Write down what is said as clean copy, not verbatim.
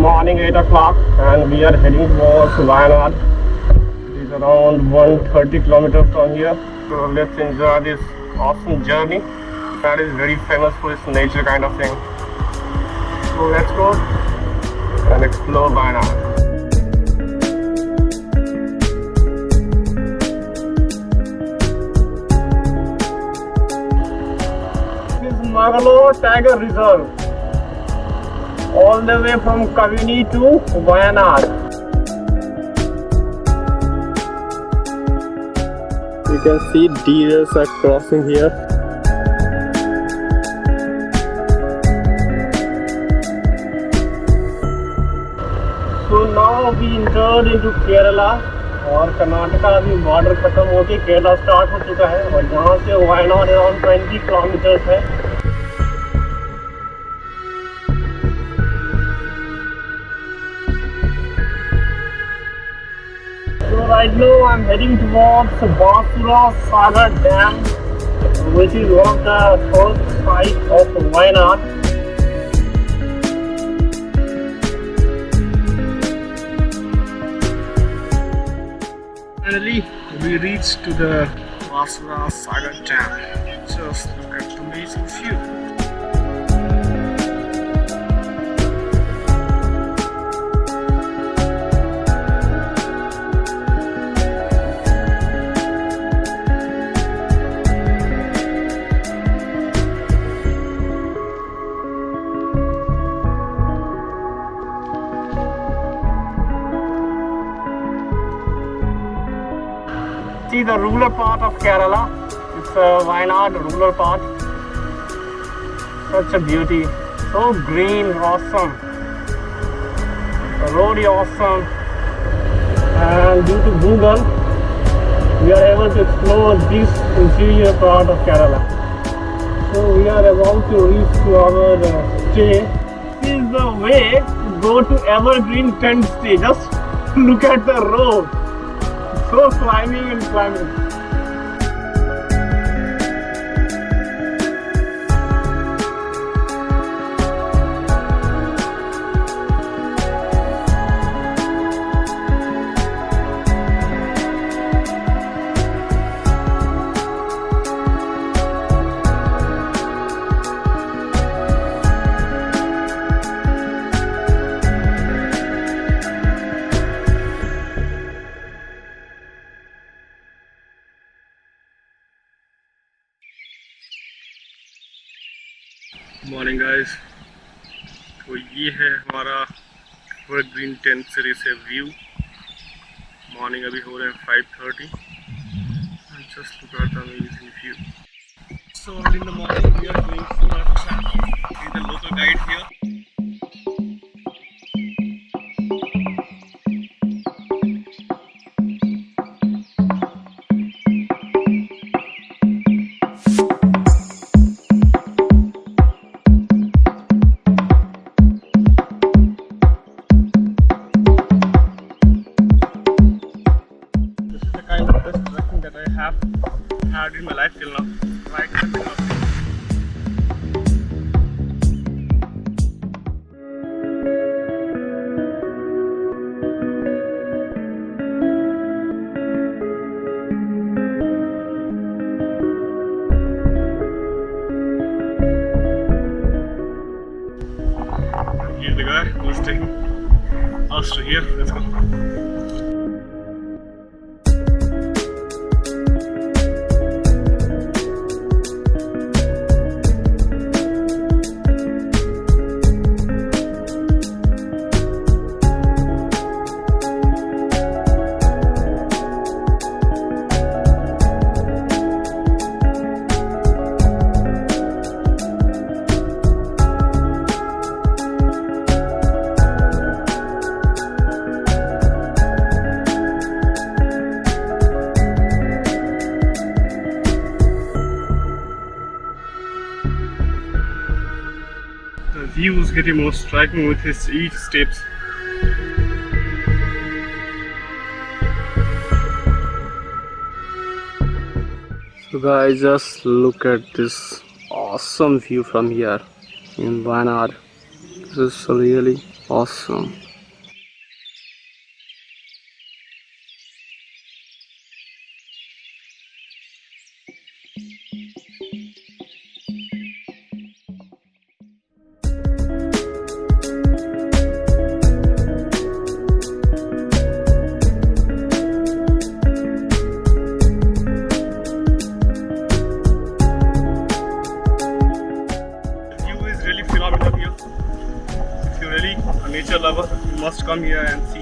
morning 8 o'clock and we are heading towards Wayanad. It is around 130 kilometers from here. So let's enjoy this awesome journey. That is very famous for its nature kind of thing. So let's go and explore Wayanad. This is Malabar Tiger Reserve. All the way from Kavini to Wayanad. You can see deers are crossing here. So now we entered into Kerala और कर्नाटका अभी border खत्म होके Kerala start हो चुका है और यहाँ से वायनाड अराउंड 20 किलोमीटर्स है. Right now I'm heading towards Banasura Sagar Dam, which is one of the first sites of Wayanad. Finally, we reached to the Banasura Sagar Dam. Just look at the amazing view. See the rural part of Kerala. It's a Wayanad rural part. Such a beauty. So green, awesome. The road is awesome. And due to Google, we are able to explore this interior part of Kerala. So we are about to reach to our stay. This is the way to go to Evergreen tent stay. Just look at the road. So climbing and climbing. Morning guys, तो ये है हमारा evergreen tent series से view. Morning अभी हो रहे हैं 5:30. Just look at the amazing view. So early in the morning we are going for a trek with the local guide here. Had in my life till now. Right in the middle of it. Here's the guy who's taking us to here. Let's go. The view is getting more striking with each steps. So guys, just look at this awesome view from here in Wayanad. This is really Awesome. View is really phenomenal here. If you're really a nature lover, you must come here and see